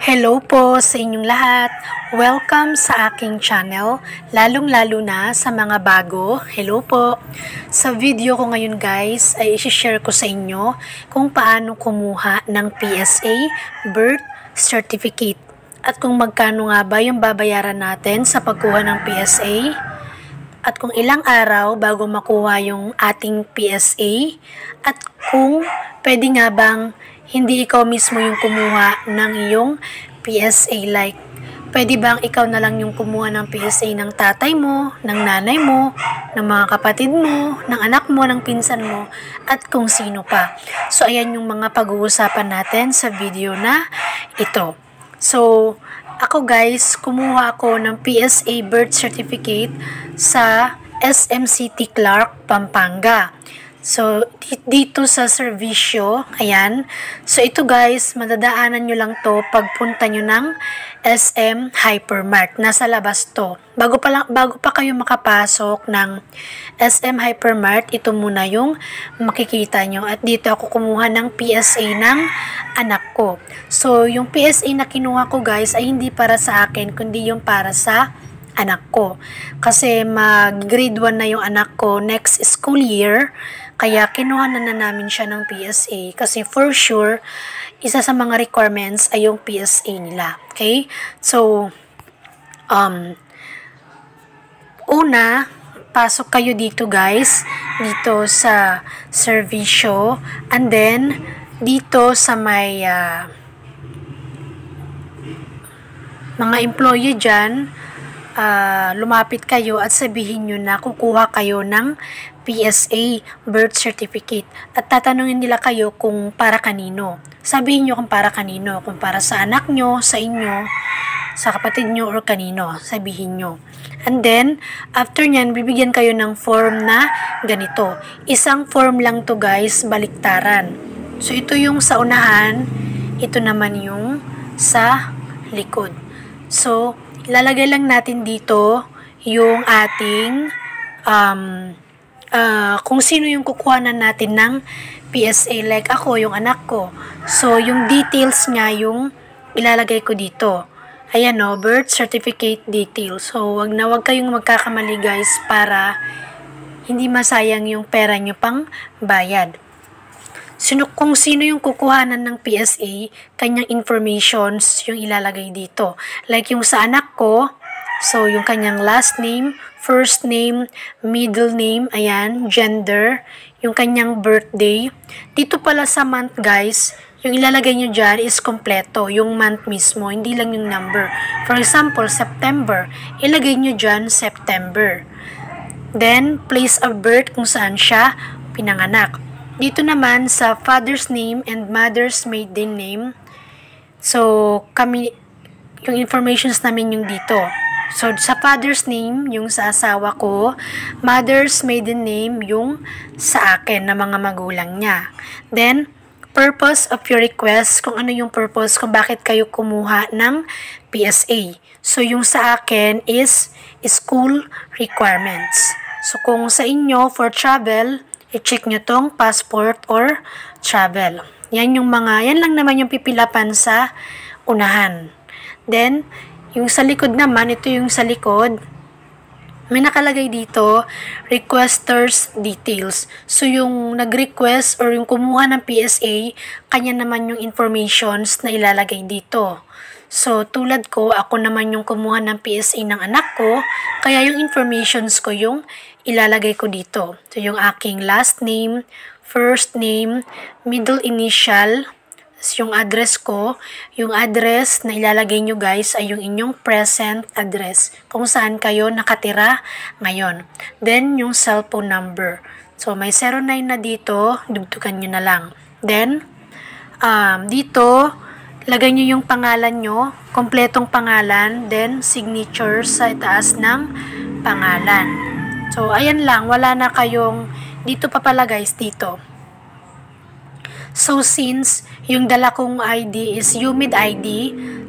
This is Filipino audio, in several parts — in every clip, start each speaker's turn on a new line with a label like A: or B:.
A: Hello po sa inyong lahat. Welcome sa aking channel, lalong-lalo na sa mga bago. Hello po. Sa video ko ngayon guys, ay i-share ko sa inyo kung paano kumuha ng PSA birth certificate at kung magkano nga ba yung babayaran natin sa pagkuha ng PSA at kung ilang araw bago makuha yung ating PSA at kung pwede nga bang hindi ikaw mismo yung kumuha ng iyong PSA, like pwede bang ikaw na lang yung kumuha ng PSA ng tatay mo, ng nanay mo, ng mga kapatid mo, ng anak mo, ng pinsan mo, at kung sino pa. So ayan yung mga pag-uusapan natin sa video na ito. So ako guys, kumuha ako ng PSA birth certificate sa SMCT Clark, Pampanga. So, dito sa servisyo, ayan. So, ito guys, madadaanan nyo lang to pagpunta nyo ng SM Hypermart. Nasa labas to. Bago pa kayo makapasok ng SM Hypermart, ito muna yung makikita nyo. At dito ako kumuha ng PSA ng anak ko. So, yung PSA na kinuha ko guys ay hindi para sa akin, kundi yung para sa anak ko. Kasi mag-grade 1 na yung anak ko next school year. Kaya kinuha na namin siya ng PSA kasi for sure, isa sa mga requirements ay yung PSA nila. Okay? So, una, pasok kayo dito guys, dito sa servisyo, and then, dito sa may mga employee dyan, lumapit kayo at sabihin nyo na kukuha kayo ng PSA birth certificate at tatanungin nila kayo kung para kanino. Sabihin nyo kung para kanino, kung para sa anak nyo, sa inyo, sa kapatid nyo, or kanino, sabihin nyo. And then, after nyan, bibigyan kayo ng form na ganito. Isang form lang to guys, baliktaran. So, ito yung sa unahan, ito naman yung sa likod. So, ilalagay lang natin dito yung ating kung sino yung kukuhanan natin ng PSA, like ako, yung anak ko. So, yung details niya yung ilalagay ko dito. Ayan o, birth certificate details. So, wag kayong magkakamali guys para hindi masayang yung pera nyo pang bayad. Kung sino yung kukuhanan ng PSA, kanyang informations yung ilalagay dito. Like yung sa anak ko, so yung kanyang last name, first name, middle name, ayan, gender, yung kanyang birthday. Dito pala sa month guys, yung ilalagay nyo dyan is kompleto, yung month mismo, hindi lang yung number. For example, September, ilagay nyo dyan September. Then, place of birth kung saan siya pinanganak. Dito naman sa father's name and mother's maiden name, so kami, yung informations namin yung dito. So sa father's name, yung sa asawa ko, mother's maiden name, yung sa akin na mga magulang niya. Then, purpose of your request, kung ano yung purpose, kung bakit kayo kumuha ng PSA. So yung sa akin is school requirements. So kung sa inyo for travel, i-check nyo tong passport or travel. Yan lang naman yung pipilapan sa unahan. Then, yung sa likod naman, ito yung sa likod. May nakalagay dito, requester's details. So, yung nag-request or yung kumuha ng PSA, kanya naman yung informations na ilalagay dito. So, tulad ko, ako naman yung kumuha ng PSA ng anak ko, kaya yung informations ko yung ilalagay ko dito. So, yung aking last name, first name, middle initial, yung address ko, yung address na ilalagay nyo guys ay yung inyong present address, kung saan kayo nakatira ngayon. Then, yung cellphone number. So, may 09 na dito, dugtugan nyo na lang. Then, dito, lagay nyo yung pangalan nyo, kompletong pangalan, then signature sa itaas ng pangalan. So, ayan lang, wala na kayong, dito pa pala guys, dito. So since yung dala kong ID is UMID ID,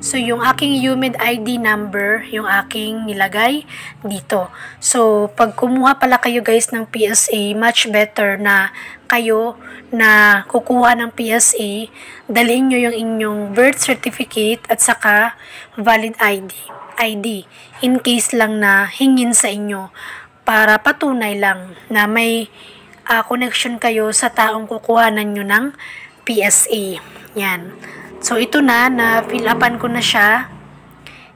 A: so yung aking UMID ID number, yung aking nilagay dito. So pag kumuha pala kayo guys ng PSA, much better na kayo na kukuha ng PSA, dalhin nyo yung inyong birth certificate at saka valid ID in case lang na hingin sa inyo para patunay lang na may connection kayo sa taong kukuhanan nyo ng PSA. Yan. So, ito na fill upan ko na siya.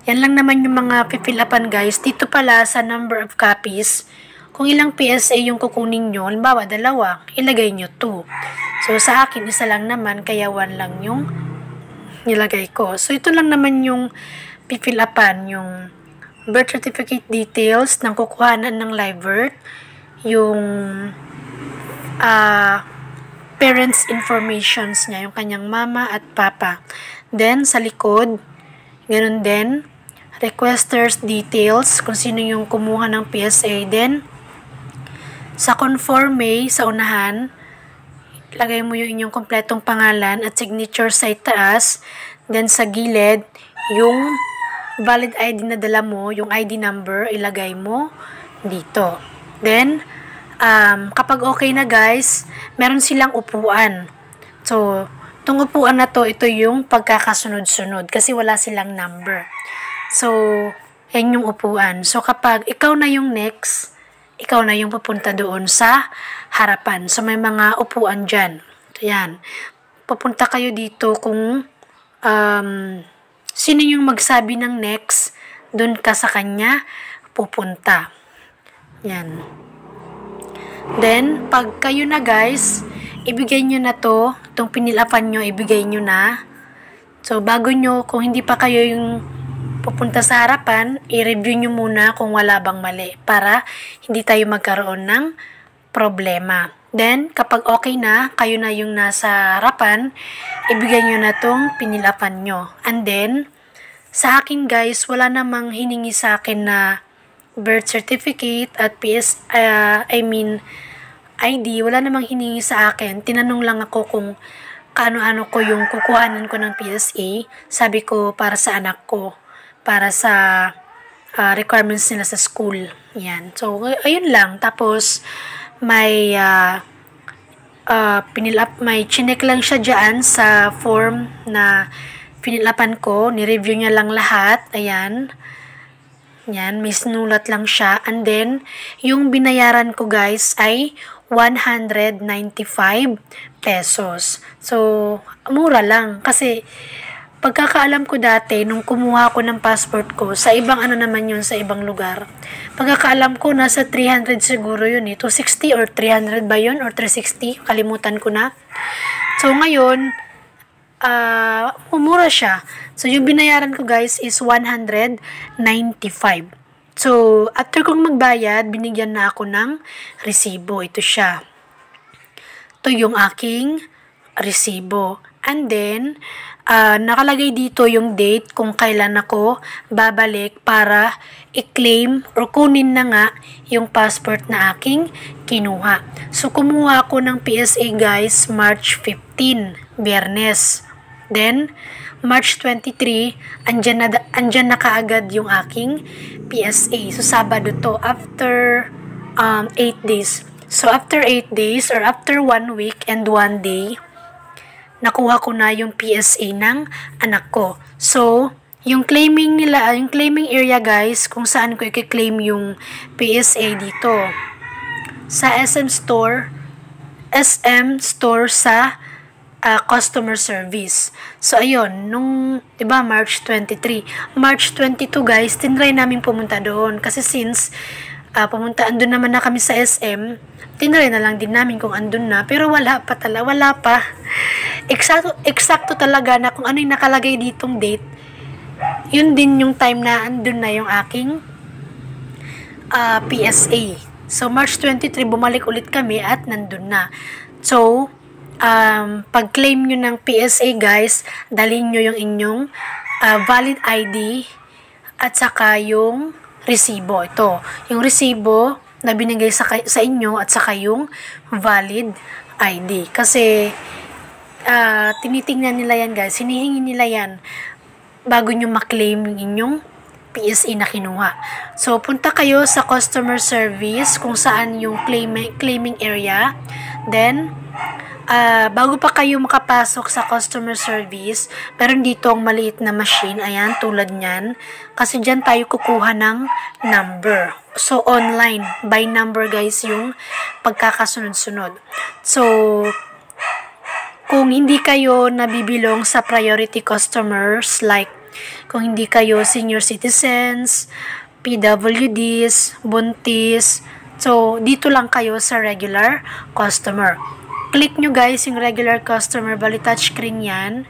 A: Yan lang naman yung mga fill upan guys. Dito pala sa number of copies, kung ilang PSA yung kukunin nyo, halimbawa 2, ilagay nyo 2. So, sa akin, isa lang naman, kaya 1 lang yung nilagay ko. So, ito lang naman yung fill upan, yung birth certificate details ng kukuhanan ng live birth, yung parents informations niya, yung kanyang mama at papa. Then, sa likod, ganun din, requesters details, kung sino yung kumuha ng PSA. Then, sa conforme, sa unahan, lagay mo yung inyong kompletong pangalan at signature sa itaas. Then, sa gilid, yung valid ID na dala mo, yung ID number, ilagay mo dito. Then, kapag okay na guys, meron silang upuan. So, itong upuan na to, ito yung pagkakasunod-sunod kasi wala silang number. So, yan yung upuan. So, kapag ikaw na yung next, ikaw na yung pupunta doon sa harapan. So, may mga upuan dyan. So, yan. Pupunta kayo dito kung sino yung magsabi ng next, doon ka sa kanya pupunta. Yan. Then, pag kayo na guys, ibigay nyo na to, itong pinilapan nyo, ibigay nyo na. So, bago nyo, kung hindi pa kayo yung pupunta sa harapan, i-review nyo muna kung wala bang mali para hindi tayo magkaroon ng problema. Then, kapag okay na, kayo na yung nasa harapan, ibigay nyo na tong pinilapan nyo. And then, sa akin guys, wala namang hiningi sa akin na birth certificate at ID, wala namang hiningi sa akin. Tinanong lang ako kung kaano-ano ko yung kukuhanan ko ng PSA. Sabi ko para sa anak ko, para sa requirements nila sa school. Yan. So, ayun lang. Tapos, may chinek lang siya dyan sa form na pinilapan ko. Ni-review niya lang lahat. Ayan. Yan, may sinulat lang siya. And then, yung binayaran ko guys ay 195 pesos. So, mura lang. Kasi, pagkakaalam ko dati, nung kumuha ko ng passport ko, sa ibang ano naman yun, sa ibang lugar. Pagkakaalam ko, nasa 300 siguro yun eh. 260 or 300 ba yun? Or 360? Kalimutan ko na. So, ngayon, mura siya. So, yung binayaran ko guys is 195. So, after kong magbayad, binigyan na ako ng resibo. Ito siya. Ito yung aking resibo. And then, nakalagay dito yung date kung kailan ako babalik para i-claim or kunin na nga yung passport na aking kinuha. So, kumuha ako ng PSA guys, March 15, Biyernes. Then, March 23, andyan na kaagad yung aking PSA. So, Sabado to, after 8 days. So, after 8 days or after 1 week and 1 day, nakuha ko na yung PSA ng anak ko. So, yung claiming nila, yung claiming area guys, kung saan ko i-claim yung PSA dito. Sa SM Store sa customer service. So, ayun, nung, diba, March 23. March 22, guys, tinry namin pumunta doon. Kasi since, andun naman na kami sa SM, tinry na lang din namin kung andun na. Pero wala pa. Eksakto talaga na kung ano yung nakalagay ditong date, yun din yung time na andun na yung aking PSA. So, March 23, bumalik ulit kami at nandun na. So, pag-claim nyo ng PSA guys, dalhin nyo yung inyong valid ID at saka yung resibo. Ito, yung resibo na binigay sa inyo at saka yung valid ID. Kasi tinitingnan nila yan guys, hinihingi nila yan bago nyo maklaim yung inyong PSA na kinuha. So, punta kayo sa customer service kung saan yung claiming area. Then, bago pa kayo makapasok sa customer service, meron dito ang maliit na machine. Ayan, tulad nyan. Kasi dyan tayo kukuha ng number. So, online. By number guys yung pagkakasunod-sunod. So, kung hindi kayo nabibilong sa priority customers, like kung hindi kayo senior citizens, PWDs, buntis, so dito lang kayo sa regular customer. Click nyo guys yung regular customer, bali touchscreen yan.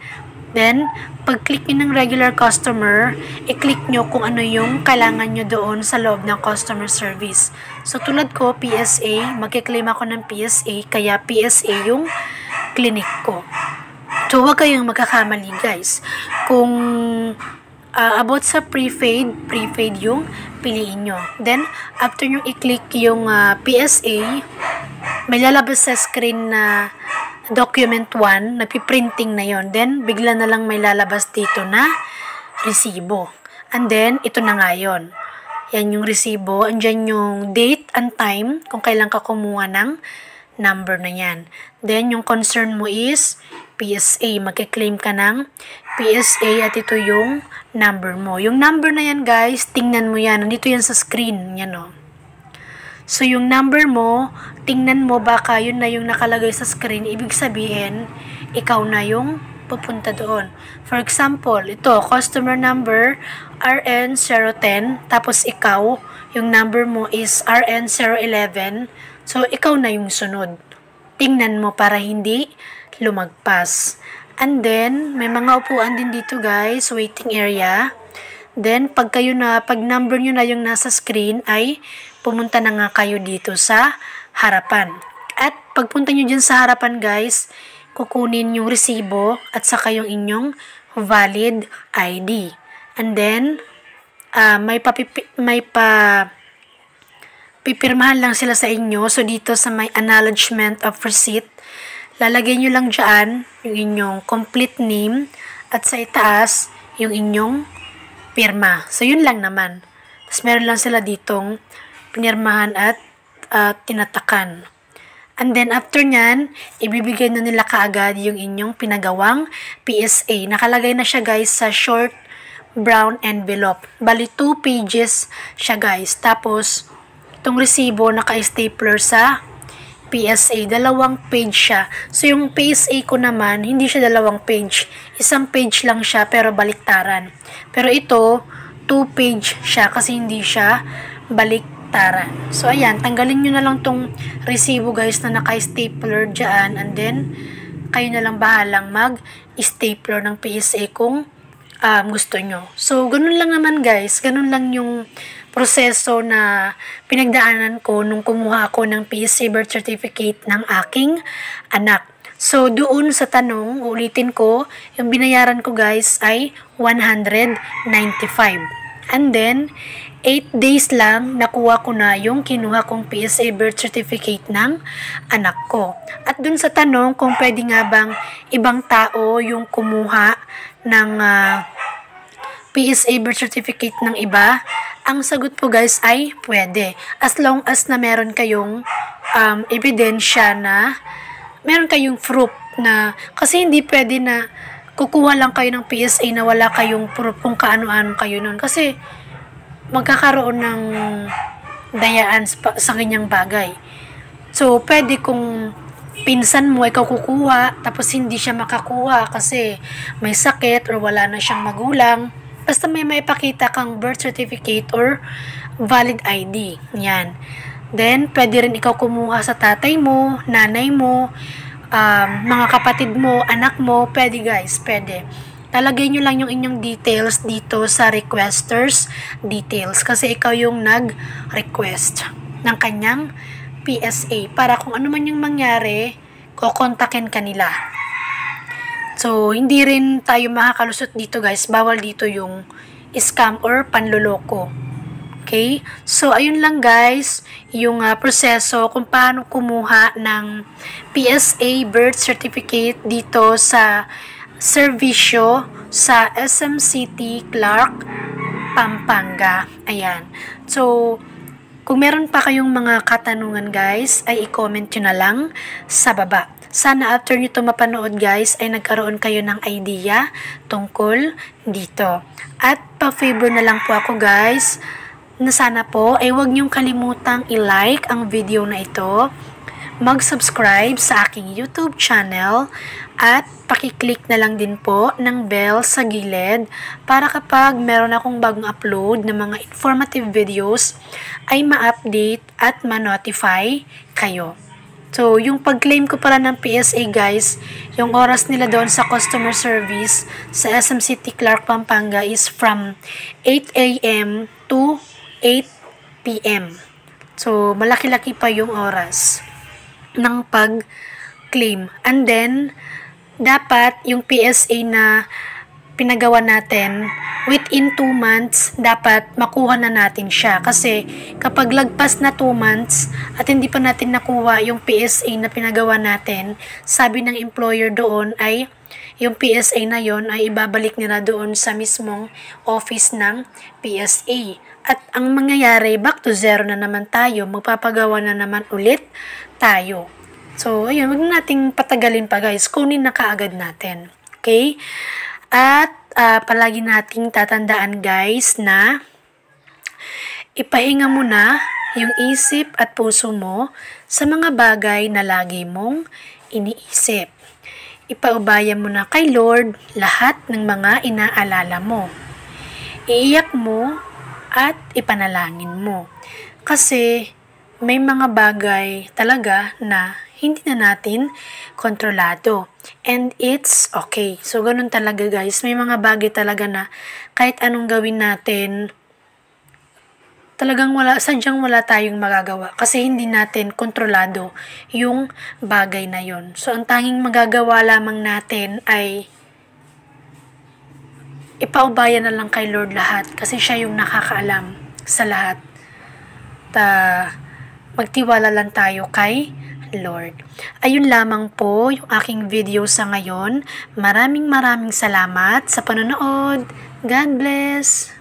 A: Then, pag-click nyo ng regular customer, i-click nyo kung ano yung kailangan nyo doon sa loob ng customer service. So, tulad ko, PSA, magkiklaim ako ng PSA, kaya PSA yung clinic ko. So, huwag kayong magkakamali guys. Kung about sa prepaid yung piliin nyo. Then, after nyo i-click yung PSA, may lalabas sa screen na document 1, nagpiprinting na yon. Then, bigla na lang may lalabas dito na resibo. And then, ito na nga yun. Yan yung resibo. Andyan yung date and time kung kailan ka kumuha ng number na yan. Then, yung concern mo is PSA. Magkiklaim ka ng PSA at ito yung number mo. Yung number na yan, guys, tingnan mo yan. Nandito yan sa screen. Yan o. So, yung number mo, tingnan mo baka yun na yung nakalagay sa screen. Ibig sabihin, ikaw na yung pupunta doon. For example, ito, customer number, RN010, tapos ikaw, yung number mo is RN011. So, ikaw na yung sunod. Tingnan mo para hindi lumagpas. And then, may mga upuan din dito guys, waiting area. Then, pag number nyo na yung nasa screen, ay pumunta na nga kayo dito sa harapan. At pagpunta nyo dyan sa harapan guys, kukunin yung resibo at saka yung inyong valid ID. And then, pipirmahan lang sila sa inyo. So, dito sa may acknowledgement of receipt, lalagay nyo lang dyan yung inyong complete name at sa itaas yung inyong pirma. So, yun lang naman. Tapos, meron lang sila ditong pinirmahan at tinatakan. And then, after nyan, ibibigay na nila kaagad yung inyong pinagawang PSA. Nakalagay na siya guys sa short brown envelope. Bali, 2 pages siya guys. Tapos, itong resibo naka-stapler sa PSA. 2 page siya. So, yung PSA ko naman, hindi siya 2 page. 1 page lang siya, pero baliktaran. Pero ito, 2 page siya kasi hindi siya baliktaran. So, ayan, tanggalin nyo na lang tong resibo guys na naka-stapler dyan. And then, kayo na lang bahalang mag-stapler ng PSA kung gusto nyo. So, ganun lang naman guys. Ganun lang yung proseso na pinagdaanan ko nung kumuha ako ng PSA birth certificate ng aking anak. So, doon sa tanong, ulitin ko, yung binayaran ko guys ay 195. And then, 8 days lang, nakuha ko na yung kinuha kong PSA birth certificate ng anak ko. At dun sa tanong kung pwede nga bang ibang tao yung kumuha ng PSA birth certificate ng iba, ang sagot po guys ay pwede. As long as na meron kayong ebidensya na meron kayong proof na, kasi hindi pwede na kukuha lang kayo ng PSA na wala kayong proof kung kaano-ano kayo nun. Kasi magkakaroon ng dayaan sa kanyang bagay. So, pwede kung pinsan mo ikaw kukuha, tapos hindi siya makakuha kasi may sakit or wala na siyang magulang. Basta may maipakita kang birth certificate or valid ID. Yan. Then, pwede rin ikaw kumuha sa tatay mo, nanay mo, mga kapatid mo, anak mo. Pwede guys, pwede. Talagay nyo lang yung inyong details dito sa requesters details. Kasi ikaw yung nag-request ng kanyang PSA. Para kung ano man yung mangyari, kukontakin ka nila. So, hindi rin tayo makakalusot dito guys. Bawal dito yung scam or panloloko. Okay? So, ayun lang guys, yung proseso kung paano kumuha ng PSA birth certificate dito sa serbisyo sa SM City, Clark, Pampanga. Ayan. So, kung meron pa kayong mga katanungan guys, ay i-comment nyo na lang sa baba. Sana after nyo ito mapanood guys, ay nagkaroon kayo ng idea tungkol dito. At pa-favor na lang po ako guys, na sana po ay huwag nyong kalimutang i-like ang video na ito, mag-subscribe sa aking YouTube channel, at pakiclick na lang din po ng bell sa gilid para kapag meron akong bagong upload ng mga informative videos ay ma-update at ma-notify kayo. So, yung pag-claim ko pala ng PSA guys, yung oras nila doon sa customer service sa SM City, Clark, Pampanga is from 8 a.m. to 8 p.m. So, malaki-laki pa yung oras ng pag-claim. And then, dapat yung PSA na pinagawa natin, within 2 months, dapat makuha na natin siya. Kasi kapag lagpas na 2 months at hindi pa natin nakuha yung PSA na pinagawa natin, sabi ng employer doon ay yung PSA na yon ay ibabalik nila doon sa mismong office ng PSA. At ang mangyayari, back to zero na naman tayo, magpapagawa na naman ulit tayo. So, ayun, wag nating patagalin pa guys, kunin na kaagad natin. Okay? At palagi nating tatandaan guys na ipahinga mo na yung isip at puso mo sa mga bagay na lagi mong iniisip. Ipaubaya mo na kay Lord lahat ng mga inaalala mo. Iiyak mo at ipanalangin mo. Kasi may mga bagay talaga na hindi na natin kontrolado. And it's okay. So, ganun talaga guys. May mga bagay talaga na kahit anong gawin natin, talagang sadyang wala tayong magagawa. Kasi hindi natin kontrolado yung bagay na yon. So, ang tanging magagawa lamang natin ay ipaubaya na lang kay Lord lahat. Kasi siya yung nakakaalam sa lahat. Magtiwala lang tayo kay Lord. Ayun lamang po yung aking video sa ngayon. Maraming salamat sa panonood. God bless!